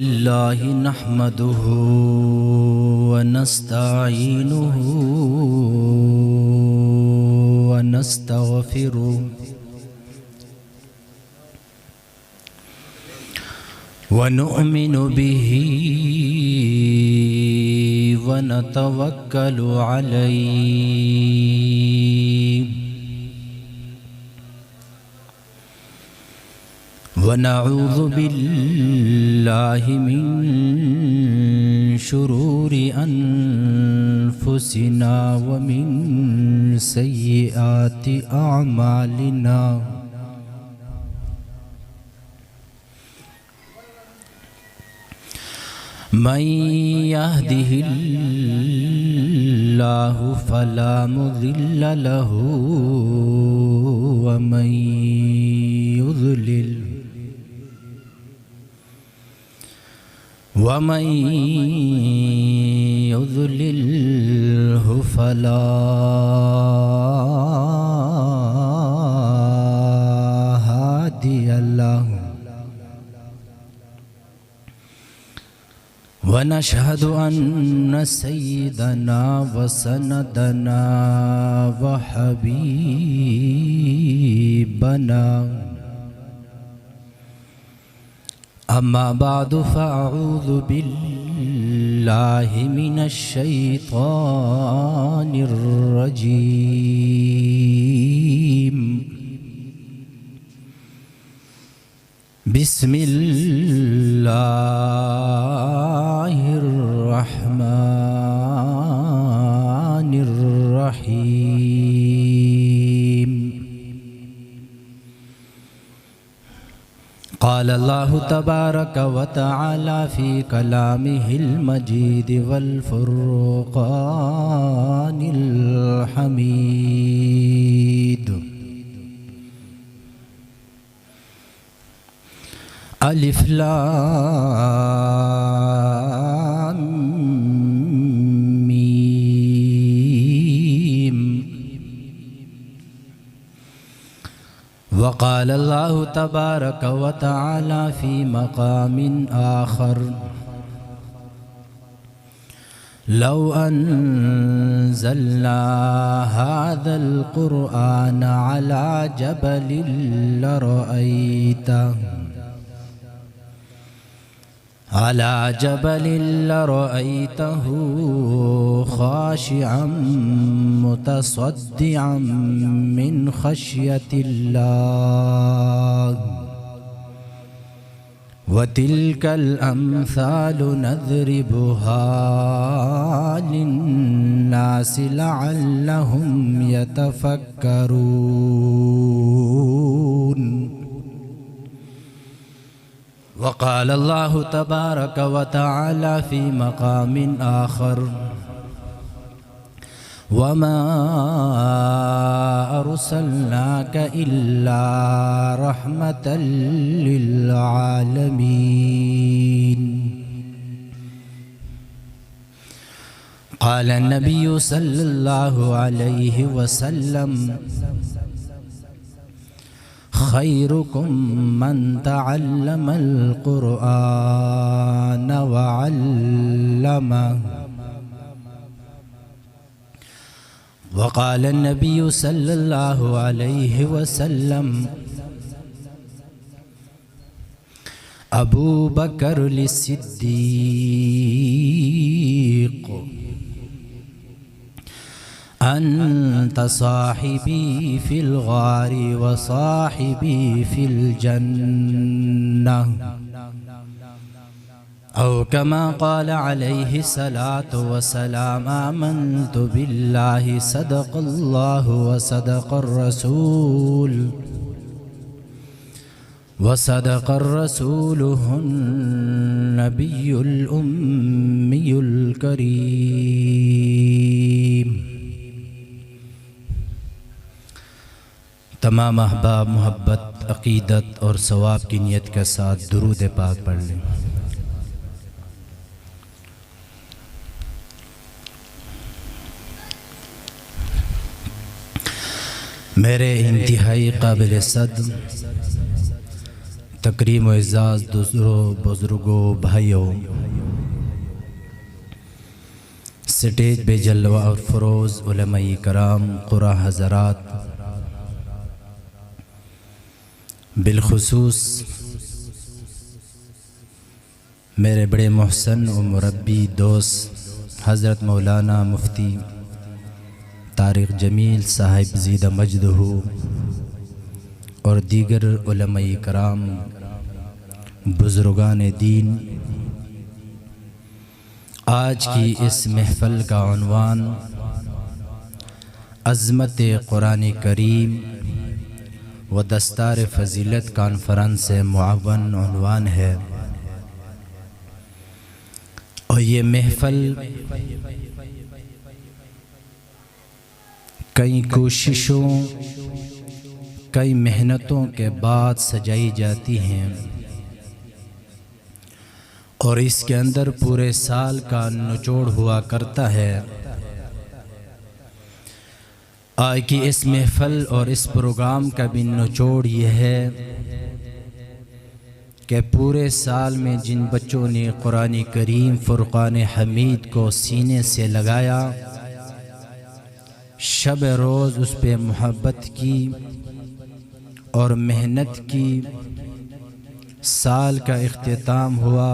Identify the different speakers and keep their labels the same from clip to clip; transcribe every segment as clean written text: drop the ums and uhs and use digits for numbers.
Speaker 1: الله نحمده ونستعينه ونستغفره ونؤمن به ونتوكل عليه ونعوذ بالله من شرور أنفسنا ومن سيئات أعمالنا من يهده الله فلا مضل له ومن يضلله فلا هادي له ونشهد أن سيدنا وسندنا وحبيبنا أما بعد فأعوذ بالله من الشيطان الرجيم بسم الله الرحمن الرحيم قال الله تبارك وتعالى في كلامه المجيد والفرقان الحميد ألف لام ميم وقال الله تبارك وتعالى في مقام آخر لو أنزلنا هذا القرآن على جبل لرأيته خاشعا متصدعا من خشية الله وتلك الأمثال نضربها للناس لعلهم يتفكرون وقال الله تبارك وتعالى في مقام آخر وما أرسلناك إلا رحمة للعالمين قال النبي صلى الله عليه وسلم خيركم من تعلم القرآن وعلمه وقال النبي صلى الله عليه وسلم أبو بكر الصديق أنت صاحبي في الغار وصاحبي في الجنة أو كما قال عليه الصلاة والسلام آمنت بالله صدق الله وصدق الرسول وصدق رسوله النبي الأمي الكريم تمام احباب محبت عقیدت اور ثواب کی نیت کے ساتھ درود پاک پڑھ لیں۔ میرے انتہائی قابل صدر تکریم و اعزاز دوستوں، بزرگوں، بھائیوں، سٹیج بے جلوہ اور فروز علماء کرام، قرآن حضرات، بالخصوص میرے بڑے محسن و مربی دوست حضرت مولانا مفتی طارق جمیل صاحب زیدہ مجدہ اور دیگر علماء کرام، بزرگان دین، آج کی اس محفل کا عنوان عظمت قرآن کریم و دستار فضیلت کانفرنس سے معاون عنوان ہے، اور یہ محفل کئی کوششوں، کئی محنتوں کے بعد سجائی جاتی ہیں، اور اس کے اندر پورے سال کا نچوڑ ہوا کرتا ہے۔ آج کی اس محفل اور اس پروگرام کا بھی نچوڑ یہ ہے کہ پورے سال میں جن بچوں نے قرآن کریم فرقان حمید کو سینے سے لگایا، شب روز اس پہ محبت کی اور محنت کی، سال کا اختتام ہوا،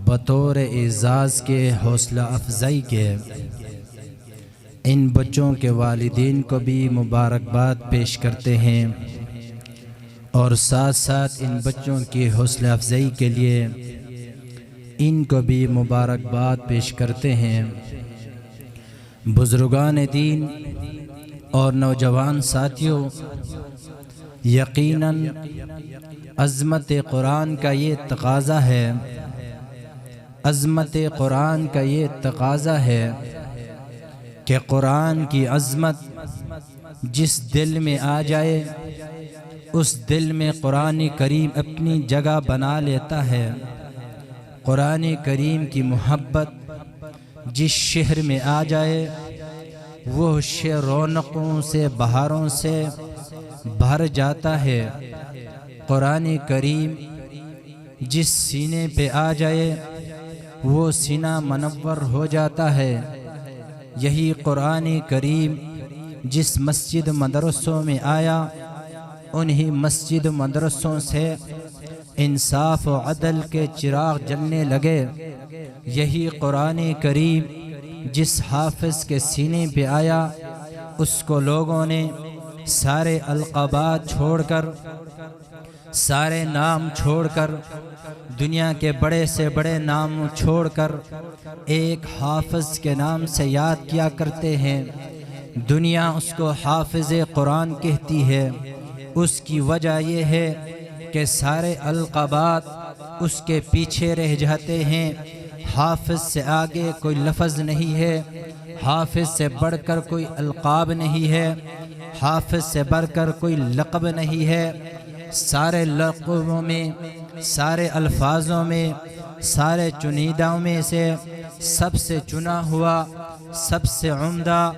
Speaker 1: بطور اعزاز کے، حوصلہ افزائی کے ان بچوں کے والدین کو بھی مبارکباد پیش کرتے ہیں، اور ساتھ ساتھ ان بچوں کی حوصلہ افزائی کے لیے ان کو بھی مبارکباد پیش کرتے ہیں۔ بزرگان دین اور نوجوان ساتھیوں، یقیناً عظمت قرآن کا یہ تقاضا ہے، عظمت قرآن کا یہ تقاضا ہے کہ قرآن کی عظمت جس دل میں آ جائے، اس دل میں قرآن کریم اپنی جگہ بنا لیتا ہے۔ قرآن کریم کی محبت جس شہر میں آ جائے، وہ شہر رونقوں سے، بہاروں سے بھر جاتا ہے۔ قرآن کریم جس سینے پہ آ جائے، وہ سینہ منور ہو جاتا ہے۔ یہی قرآن کریم جس مسجد مدرسوں میں آیا، انہی مسجد مدرسوں سے انصاف و عدل کے چراغ جلنے لگے۔ یہی قرآن کریم جس حافظ کے سینے پہ آیا، اس کو لوگوں نے سارے القابات چھوڑ کر، سارے نام چھوڑ کر، دنیا کے بڑے سے بڑے نام چھوڑ کر ایک حافظ کے نام سے یاد کیا کرتے ہیں۔ دنیا اس کو حافظ قرآن کہتی ہے۔ اس کی وجہ یہ ہے کہ سارے القابات اس کے پیچھے رہ جاتے ہیں۔ حافظ سے آگے کوئی لفظ نہیں ہے، حافظ سے بڑھ کر کوئی القاب نہیں ہے، حافظ سے بڑھ کر کوئی لقب نہیں ہے۔ سارے لقبوں میں، سارے الفاظوں میں، سارے چنیدوں میں سے سب سے چنا ہوا، سب سے عمدہ،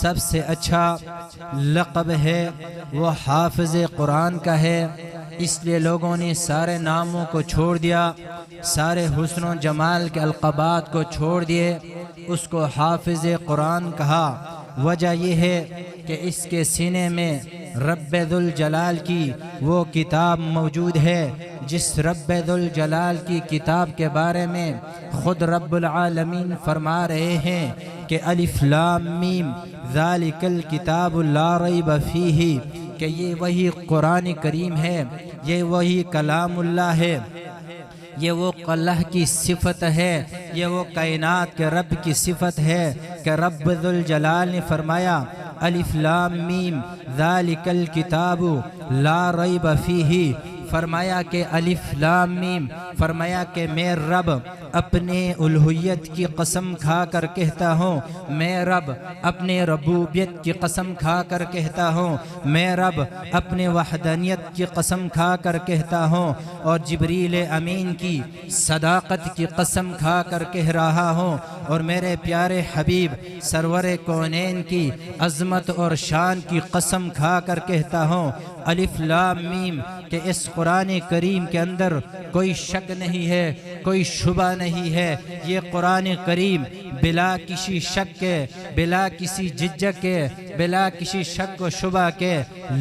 Speaker 1: سب سے اچھا لقب ہے، وہ حافظ قرآن کا ہے۔ اس لیے لوگوں نے سارے ناموں کو چھوڑ دیا، سارے حسن و جمال کے القابات کو چھوڑ دیے، اس کو حافظ قرآن کہا۔ وجہ یہ ہے کہ اس کے سینے میں رب ذوالجلال کی وہ کتاب موجود ہے، جس رب ذوالجلال کی کتاب کے بارے میں خود رب العالمین فرما رہے ہیں کہ الف لام میم ذالک الکتاب لا ریب فیہ، کہ یہ وہی قرآن کریم ہے، یہ وہی کلام اللہ ہے، یہ وہ اللہ کی صفت ہے، یہ وہ کائنات کے رب کی صفت ہے کہ رب ذوالجلال نے فرمایا الف لام میم ذالک الکتاب لا ریب فیہ، فرمایا کہ الف لام میم، فرمایا کہ میرے رب اپنے الوہیت کی قسم کھا کر کہتا ہوں، میں رب اپنے ربوبیت کی قسم کھا کر کہتا ہوں، میں رب اپنے وحدانیت کی قسم کھا کر کہتا ہوں، اور جبریل امین کی صداقت کی قسم کھا کر کہہ رہا ہوں، اور میرے پیارے حبیب سرور کونین کی عظمت اور شان کی قسم کھا کر کہتا ہوں، الف لام میم، کہ اس قرآن کریم کے اندر کوئی شک نہیں ہے، کوئی شبہ نہیں ہے۔ یہ قرآن کریم بلا کسی شک کے، بلا کسی جھجک کے، بلا کسی شک و شبہ کے،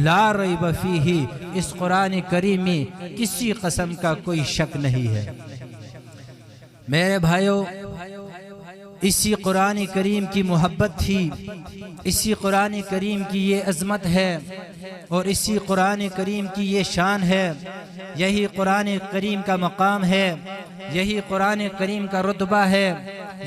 Speaker 1: لا ریب فیہ، اس قرآن کریم میں کسی قسم کا کوئی شک نہیں ہے۔ میرے بھائیوں، اسی قرآن کریم کی محبت تھی، اسی قرآن کریم کی یہ عظمت ہے، اور اسی قرآن کریم کی یہ شان ہے، یہی قرآن کریم کا مقام ہے، یہی قرآن کریم کا رتبہ ہے،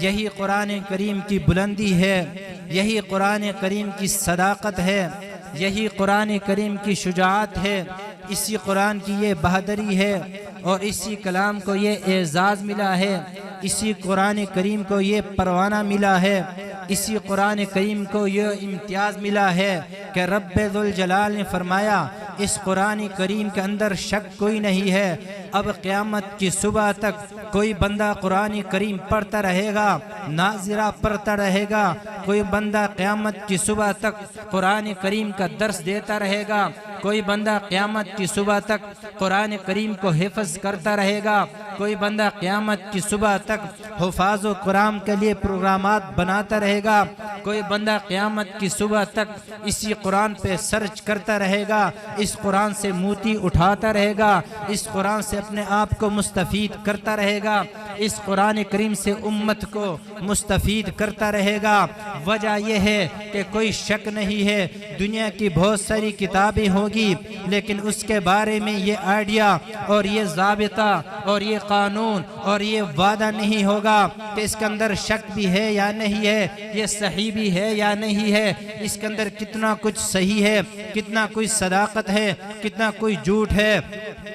Speaker 1: یہی قرآن کریم کی بلندی ہے، یہی قرآن کریم کی صداقت ہے، یہی قرآن کریم کی شجاعت ہے، اسی قرآن کی یہ بہادری ہے، اور اسی کلام کو یہ اعزاز ملا ہے، اسی قرآن کریم کو یہ پروانہ ملا ہے، اسی قرآن کریم کو یہ امتیاز ملا ہے کہ رب ذوالجلال نے فرمایا اس قرآن کریم کے اندر شک کوئی نہیں ہے۔ اب قیامت کی صبح تک کوئی بندہ قرآن کریم پڑھتا رہے گا، ناظرہ پڑھتا رہے گا، کوئی بندہ قیامت کی صبح تک قرآن کریم کا درس دیتا رہے گا، کوئی بندہ قیامت کی صبح تک قرآن کریم کو حفظ کرتا رہے گا، کوئی بندہ قیامت کی صبح تک حفاظ و قرآن کے لیے پروگرامات بناتا رہے گا، کوئی بندہ قیامت کی صبح تک اسی قرآن پہ سرچ کرتا رہے گا، اس قرآن سے موتی اٹھاتا رہے گا، اس قرآن سے اپنے آپ کو مستفید کرتا رہے گا، اس قرآن کریم سے امت کو مستفید کرتا رہے گا۔ وجہ یہ ہے کہ کوئی شک نہیں ہے، دنیا کی بہت ساری کتابیں ہوگی، لیکن اس کے بارے میں یہ آئیڈیا اور یہ ضابطہ اور یہ قانون اور یہ وعدہ نہیں ہوگا کہ اس کے اندر شک بھی ہے یا نہیں ہے، یہ صحیح بھی ہے یا نہیں ہے، اس کے اندر کتنا کچھ صحیح ہے، کتنا کوئی صداقت ہے، کتنا کوئی جھوٹ ہے۔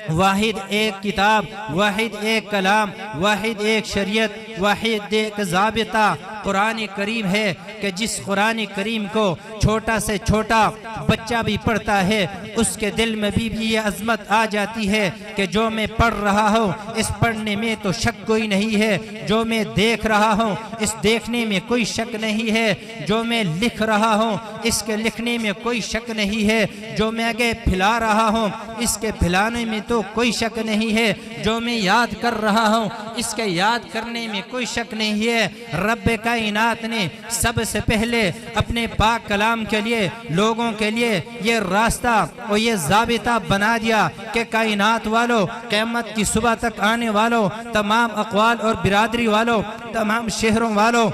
Speaker 1: واحد ایک کتاب، واحد ایک کلام، واحد ایک شریعت، واحد ایک ضابطہ قرآن کریم ہے، کہ جس قرآن کریم کو چھوٹا سے چھوٹا بچہ بھی پڑھتا ہے، اس کے دل میں بھی یہ عظمت آ جاتی ہے کہ جو میں پڑھ رہا ہوں اس پڑھنے میں تو شک کوئی نہیں ہے، جو میں دیکھ رہا ہوں اس دیکھنے میں کوئی شک نہیں ہے، جو میں لکھ رہا ہوں اس کے لکھنے میں کوئی شک نہیں ہے، جو میں آگے پھیلا رہا ہوں اس کے پھیلانے میں تو کوئی شک نہیں ہے، جو میں یاد کر رہا ہوں اس کے یاد کرنے میں کوئی شک نہیں ہے۔ رب کائنات نے سب سے پہلے اپنے پاک کلام کے لیے لوگوں کے لیے یہ راستہ اور یہ ضابطہ بنا دیا کہ کائنات والوں، قیامت کی صبح تک آنے والوں، تمام اقوال اور برادری والوں، تمام شہروں والوں،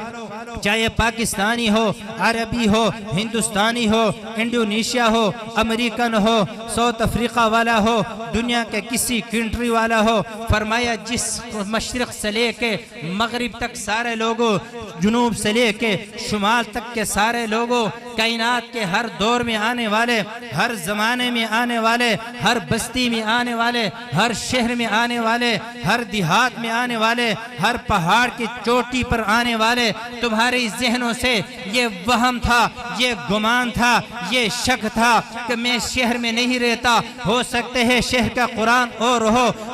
Speaker 1: چاہے پاکستانی ہو، عربی ہو، ہندوستانی ہو، انڈونیشیا ہو، امریکن ہو، ساؤتھ افریقہ والا ہو، دنیا کے کسی کنٹری والا ہو، فرمایا جس مشرق سے لے کے مغرب تک سارے لوگوں، جنوب سے لے کے شمال تک کے سارے لوگوں، کائنات کے ہر دور میں آنے والے، ہر زمانے میں آنے والے، ہر بستی میں آنے والے، ہر شہر میں آنے والے، ہر دیہات میں آنے والے، ہر پہاڑ کی چوٹی پر آنے والے، تمہارے ذہنوں سے یہ وہم تھا، یہ گمان تھا، یہ شک تھا کہ میں شہر میں نہیں رہتا، ہو سکتے ہے شہر کا قرآن اور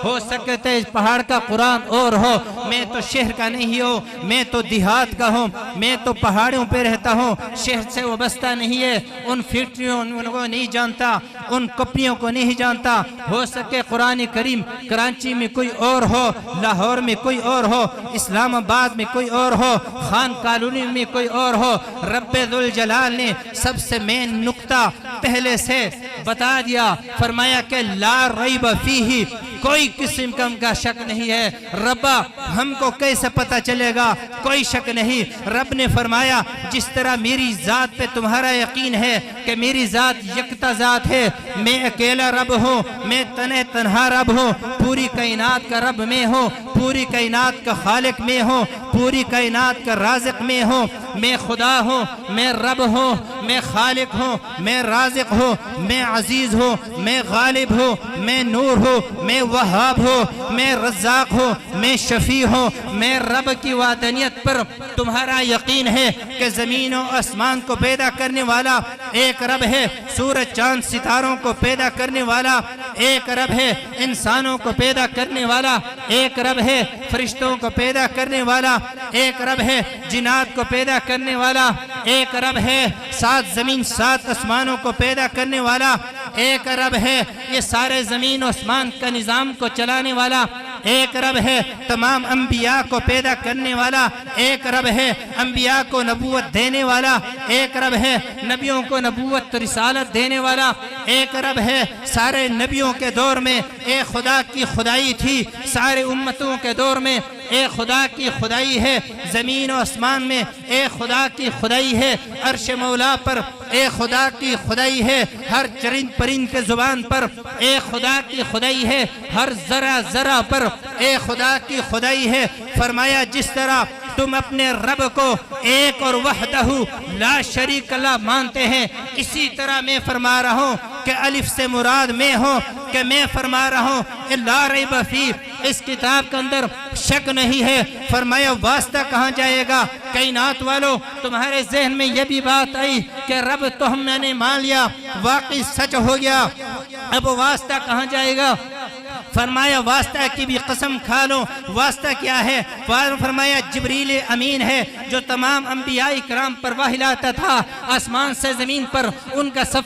Speaker 1: ہو سکتے ہے پہاڑ کا قرآن اور ہو، میں تو شہر کا نہیں ہوں، میں تو دیہات کا ہوں، میں تو پہاڑوں پہ رہتا ہوں، شہر سے وابستہ نہیں ہے، ان فیکٹریوں کو نہیں جانتا، ان کمپنیوں کو نہیں جانتا، ہو سکے قرآن کریم کراچی میں کوئی اور ہو، لاہور میں کوئی اور ہو، اسلام آباد میں کوئی اور ہو، خان کالونی میں کوئی اور ہو۔ رب ذوالجلال نے سب سے مین نقطہ پہلے سے بتا دیا، فرمایا کہ لا ریب فیہ، کوئی قسم کا شک نہیں ہے۔ ربا ہم کو کیسے پتا چلے گا؟ کوئی شک نہیں۔ رب نے فرمایا جس طرح میری ذات پہ تمہارا یقین ہے کہ میری ذات یکتا ذات ہے، میں اکیلا رب ہوں، میں تنہا رب ہوں، پوری کائنات کا رب میں ہوں، پوری کائنات کا خالق میں ہوں، پوری کائنات کا رازق میں ہوں، میں خدا ہوں، میں رب ہوں، میں خالق ہوں، میں رازق ہوں، میں عزیز ہوں، میں غالب ہوں، میں نور ہوں، میں وہاب ہوں، میں رزاق ہوں، میں شفیع ہوں۔ میں رب کی وحدانیت پر تمہارا یقین ہے کہ زمین و آسمان کو پیدا کرنے والا ایک رب ہے، سورج چاند ستاروں کو پیدا کرنے والا ایک رب ہے، انسانوں کو پیدا کرنے والا ایک رب ہے، فرشتوں کو پیدا کرنے والا ایک رب ہے، جنات کو پیدا کرنے والا ایک رب ہے، 7 زمین 7 آسمانوں کو پیدا کرنے والا ایک رب ہے، یہ سارے زمین و آسمان کا نظام کو چلانے والا ایک رب ہے، تمام انبیاء کو پیدا کرنے والا ایک رب ہے، انبیاء کو نبوت دینے والا ایک رب ہے، نبیوں کو نبوت رسالت دینے والا ایک رب ہے۔ سارے نبیوں کے دور میں ایک خدا کی خدائی تھی، سارے امتوں کے دور میں ایک خدا کی خدائی ہے، زمین و آسمان میں ایک خدا کی خدائی ہے، عرش مولا پر ایک خدا کی خدائی ہے، ہر چرند پرند کے زبان پر ایک خدا کی خدائی ہے، ہر ذرہ ذرہ پر ایک خدا کی خدائی ہے۔ فرمایا جس طرح تم اپنے رب کو ایک اور وحدہ لا شریک لا مانتے ہیں، اسی طرح میں فرما رہا ہوں کہ الف سے مراد میں ہوں، کہ میں فرما رہا ہوں لا ریب فیہ، اس کتاب کے اندر شک نہیں ہے۔ فرمایا واسطہ کہاں جائے گا؟ کائنات والو، تمہارے ذہن میں یہ بھی بات آئی کہ رب تو ہم نے مان لیا، واقعی سچ ہو گیا، اب واسطہ کہاں جائے گا؟ فرمایا واسطہ کی بھی قسم کھا لو۔ واسطہ کیا ہے؟ فرمایا جبریل امین ہے، جو تمام انبیاء کرام پر وحی لاتا تھا، آسمان سے زمین پر ان کا سفر